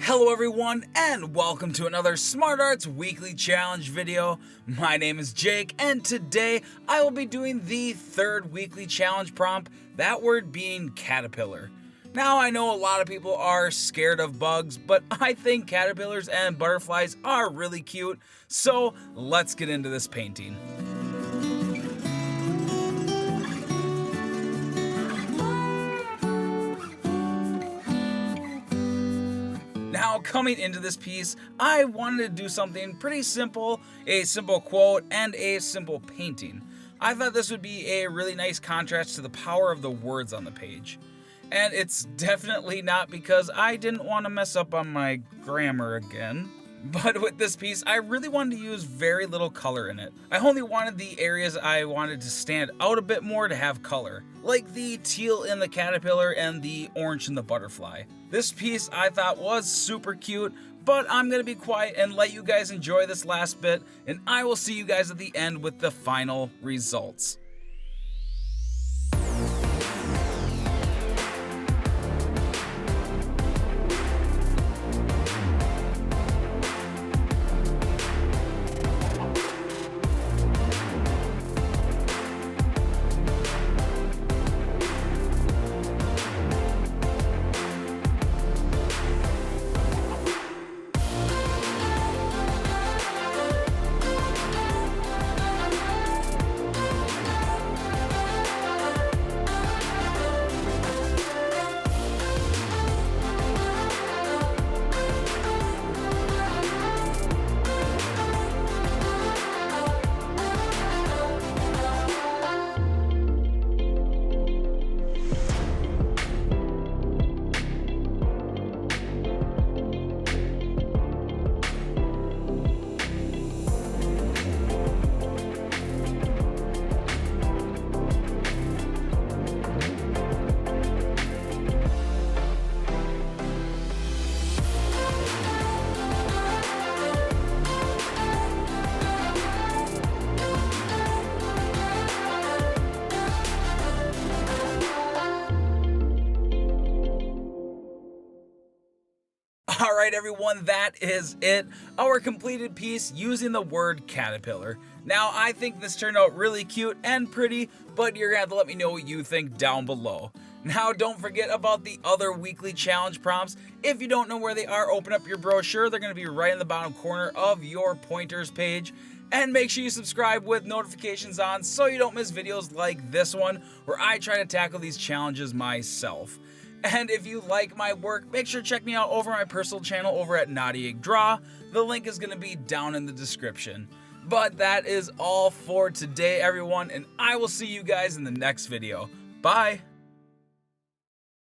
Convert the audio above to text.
Hello everyone, and welcome to another Smart Arts Weekly Challenge video. My name is Jake, and today I will be doing the third weekly challenge prompt, that word being caterpillar. Now I know a lot of people are scared of bugs, but I think caterpillars and butterflies are really cute, so let's get into this painting. Now, coming into this piece, I wanted to do something pretty simple, a simple quote and a simple painting. I thought this would be a really nice contrast to the power of the words on the page. And it's definitely not because I didn't want to mess up on my grammar again. But with this piece, I really wanted to use very little color in it. I only wanted the areas I wanted to stand out a bit more to have color, like the teal in the caterpillar and the orange in the butterfly. This piece I thought was super cute, but I'm gonna be quiet and let you guys enjoy this last bit, and I will see you guys at the end with the final results. Alright everyone, that is it. Our completed piece using the word caterpillar. Now I think this turned out really cute and pretty, but you're gonna have to let me know what you think down below. Now don't forget about the other weekly challenge prompts. If you don't know where they are, open up your brochure. They're gonna be right in the bottom corner of your pointers page. And make sure you subscribe with notifications on so you don't miss videos like this one where I try to tackle these challenges myself. And if you like my work, make sure to check me out over my personal channel over at Naughty Egg Draw. The link is going to be down in the description. But that is all for today, everyone, and I will see you guys in the next video. Bye!